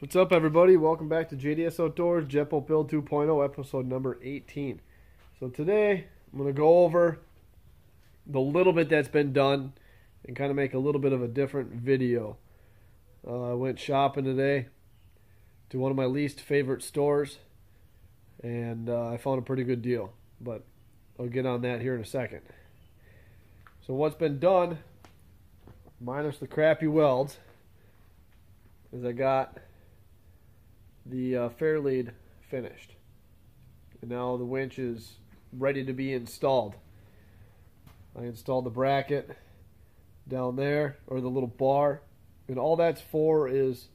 What's up, everybody? Welcome back to JDS Outdoors, Jepo Build 2.0, episode number 18. So today, I'm going to go over the little bit that's been done and kind of make a little bit of a different video. I went shopping today to one of my least favorite stores, and I found a pretty good deal, but I'll get on that here in a second. So what's been done, minus the crappy welds, is I got the fair lead finished, and now the winch is ready to be installed. I installed the bracket down there, or the little bar, and all that's for is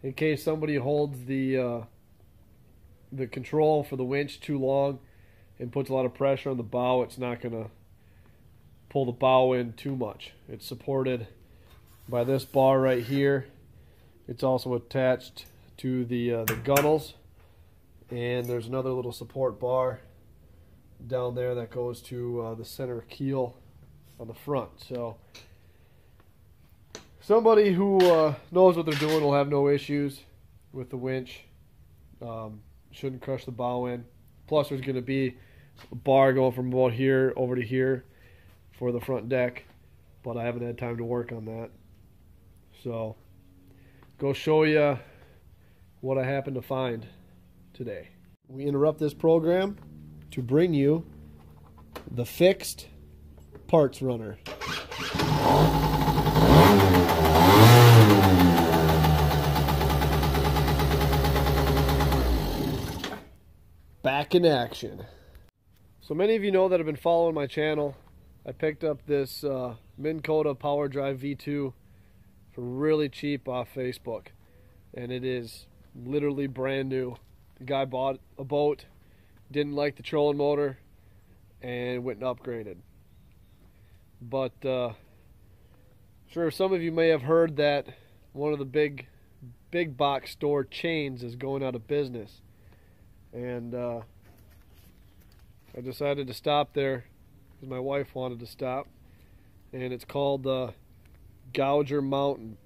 in case somebody holds the control for the winch too long and puts a lot of pressure on the bow. It's not going to pull the bow in too much. It's supported by this bar right here. It's also attached to the gunnels, and there's another little support bar down there that goes to the center keel on the front. So somebody who knows what they're doing will have no issues with the winch. Shouldn't crush the bow in. Plus there's going to be a bar going from about here over to here for the front deck, but I haven't had time to work on that. So go show you what I happened to find today. We interrupt this program to bring you the fixed parts runner. Back in action. So many of you know that have been following my channel. I picked up this Minn Kota powerdrive V2 for really cheap off Facebook, and it is literally brand new. The guy bought a boat, didn't like the trolling motor, and went and upgraded. But sure, some of you may have heard that one of the big box store chains is going out of business, and I decided to stop there because my wife wanted to stop, and it's called Gouger Mountain.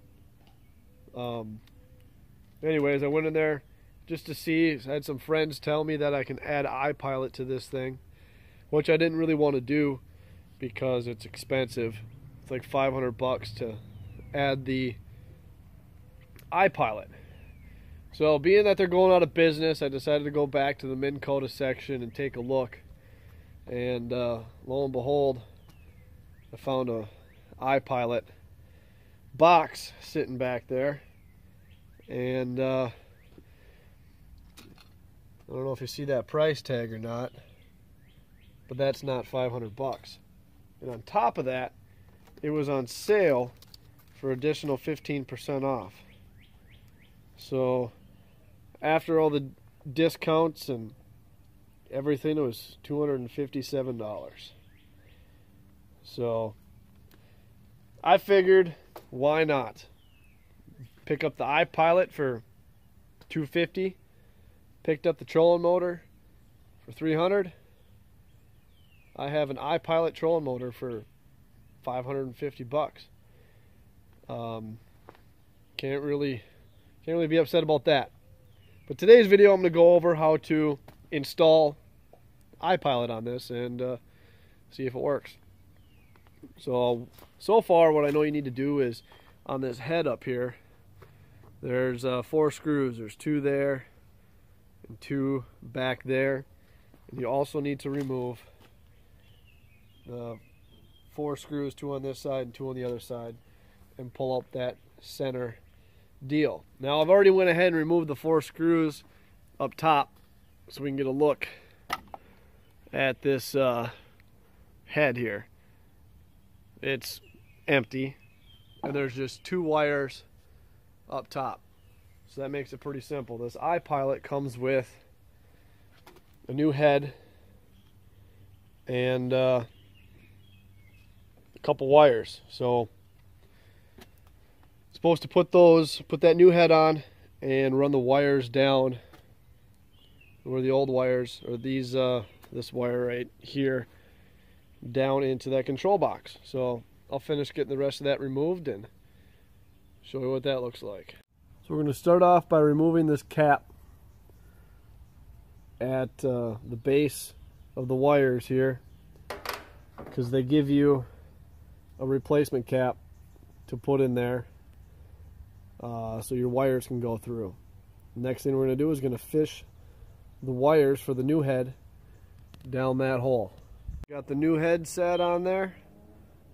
Anyways, I went in there just to see. I had some friends tell me that I can add ipilot to this thing, which I didn't really want to do because it's expensive. It's like $500 to add the ipilot. So being that they're going out of business, I decided to go back to the Minn Kota section and take a look. And lo and behold, I found a ipilot box sitting back there. And I don't know if you see that price tag or not, but that's not $500. And on top of that, it was on sale for additional 15% off. So after all the discounts and everything, it was $257. So I figured, why not? Pick up the ipilot for $250. Picked up the trolling motor for $300. I have an ipilot trolling motor for $550. Can't really be upset about that. But today's video, I'm going to go over how to install ipilot on this and see if it works. So far, what I know you need to do is on this head up here, there's 4 screws. There's 2 there and 2 back there. And you also need to remove the 4 screws, 2 on this side and 2 on the other side, and pull up that center deal. Now I've already went ahead and removed the 4 screws up top so we can get a look at this head here. It's empty, and there's just 2 wires up top, so that makes it pretty simple. This ipilot comes with a new head and a couple wires. So supposed to put that new head on and run the wires down where the old wires, or these this wire right here, down into that control box. So I'll finish getting the rest of that removed and show you what that looks like. So we're going to start off by removing this cap at the base of the wires here, because they give you a replacement cap to put in there so your wires can go through. Next thing we're going to do is going to fish the wires for the new head down that hole. Got the new head set on there.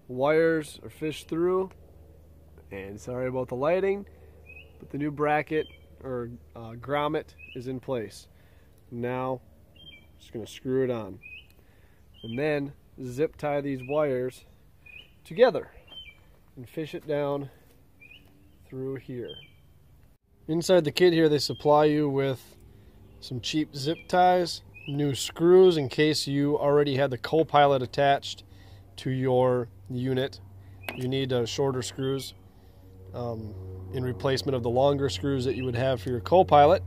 Wires are fished through, and sorry about the lighting, but the new bracket or grommet is in place. Now just going to screw it on and then zip tie these wires together and fish it down through here. Inside the kit here they supply you with some cheap zip ties, new screws in case you already had the co-pilot attached to your unit. You need shorter screws in replacement of the longer screws that you would have for your co-pilot.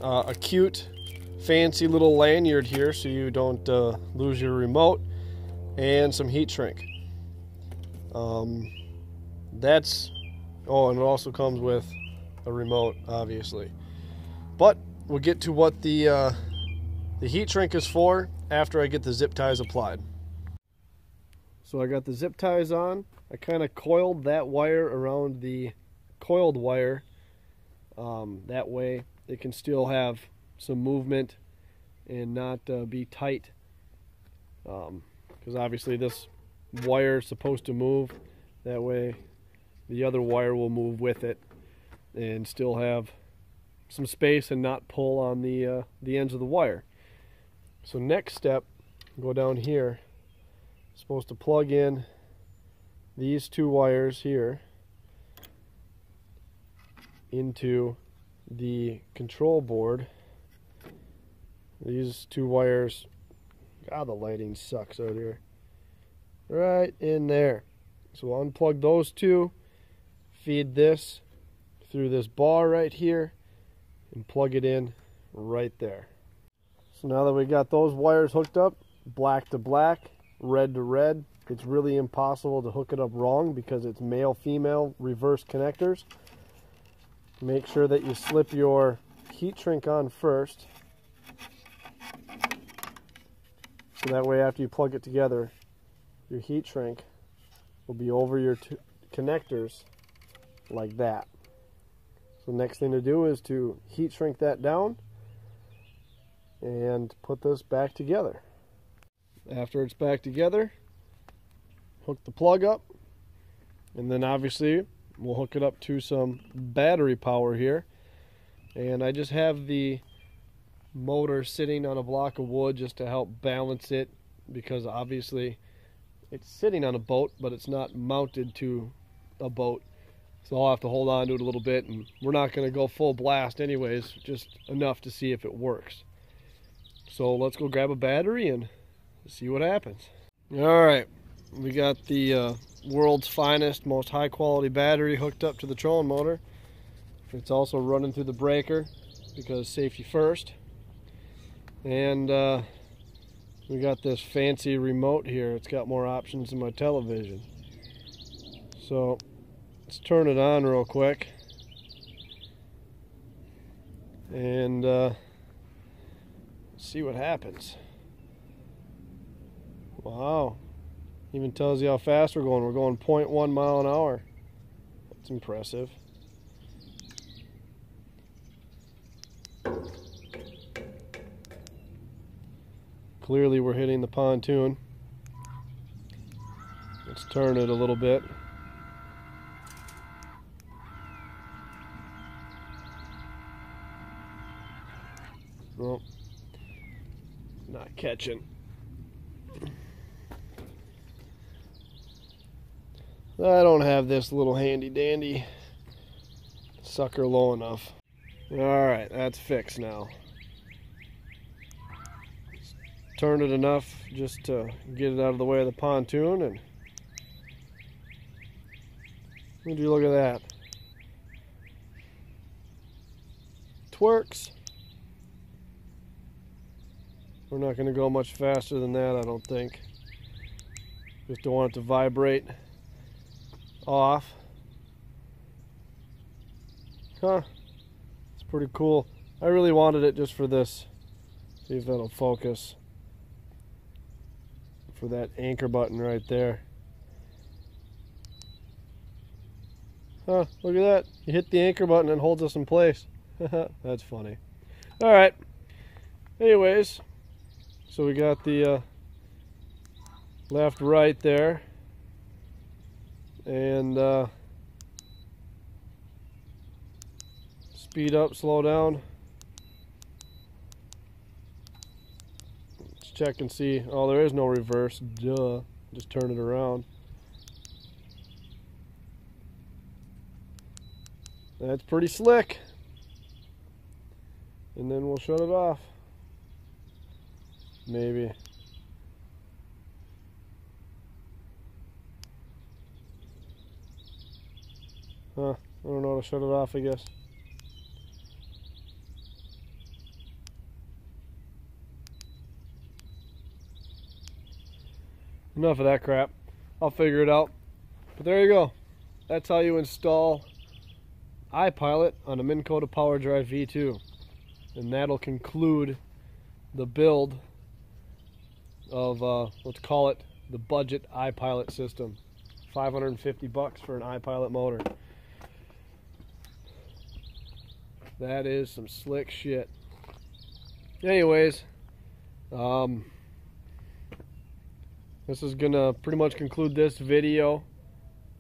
A cute fancy little lanyard here so you don't lose your remote, and some heat shrink. And it also comes with a remote, obviously. But we'll get to what the heat shrink is for after I get the zip ties applied. So I got the zip ties on. I kind of coiled that wire around the coiled wire. That way it can still have some movement and not be tight. Because obviously this wire is supposed to move. That way the other wire will move with it and still have some space and not pull on the ends of the wire. So next step, go down here. Supposed to plug in these two wires here into the control board. These two wires, God, the lighting sucks out here. Right in there. So we'll unplug those two, feed this through this bar right here, and plug it in right there. So now that we got those wires hooked up, black to black, red to red, it's really impossible to hook it up wrong because it's male-female reverse connectors. Make sure that you slip your heat shrink on first, so that way after you plug it together, your heat shrink will be over your two connectors like that. So the next thing to do is to heat shrink that down and put this back together. After it's back together, hook the plug up, and then obviously we'll hook it up to some battery power here. And I just have the motor sitting on a block of wood just to help balance it, because obviously it's sitting on a boat but it's not mounted to a boat, so I'll have to hold on to it a little bit, and we're not going to go full blast anyways, just enough to see if it works. So let's go grab a battery and see what happens. Alright, we got the world's finest, most high quality battery hooked up to the trolling motor. It's also running through the breaker because safety first. And we got this fancy remote here. It's got more options than my television. So let's turn it on real quick and see what happens. Wow, even tells you how fast we're going. We're going 0.1 mile an hour. That's impressive. Clearly we're hitting the pontoon. Let's turn it a little bit. Well, not catching. I don't have this little handy dandy sucker low enough. Alright, that's fixed now. Turned it enough just to get it out of the way of the pontoon, and would you look at that? Twerks. We're not going to go much faster than that, I don't think. Just don't want it to vibrate off. Huh. It's pretty cool. I really wanted it just for this. See if that'll focus. For that anchor button right there. Huh, look at that. You hit the anchor button and it holds us in place. That's funny. Alright. Anyways, so we got the left, right there. And speed up, slow down. Let's check and see. Oh, there is no reverse. Duh. Just turn it around. That's pretty slick. And then we'll shut it off. Maybe. Huh, I don't know how to shut it off, I guess. Enough of that crap. I'll figure it out. But there you go. That's how you install ipilot on a Minn Kota PowerDrive V2. And that'll conclude the build of, let's call it, the budget ipilot system. $550 for an ipilot motor. That is some slick shit. Anyways, this is gonna pretty much conclude this video.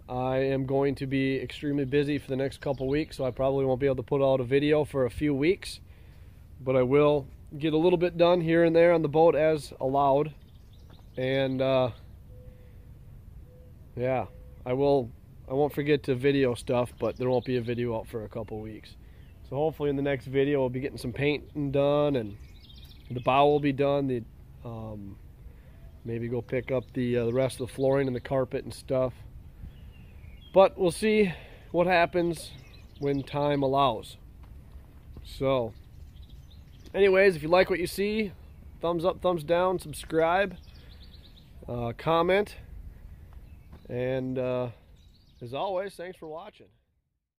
I am going to be extremely busy for the next couple weeks, so I probably won't be able to put out a video for a few weeks, but I will get a little bit done here and there on the boat as allowed. And yeah, I won't forget to video stuff, but there won't be a video out for a couple weeks. So hopefully in the next video we'll be getting some painting done, and the bow will be done. Maybe go pick up the rest of the flooring and the carpet and stuff. But we'll see what happens when time allows. So anyways, if you like what you see, thumbs up, thumbs down, subscribe, comment, and as always, thanks for watching.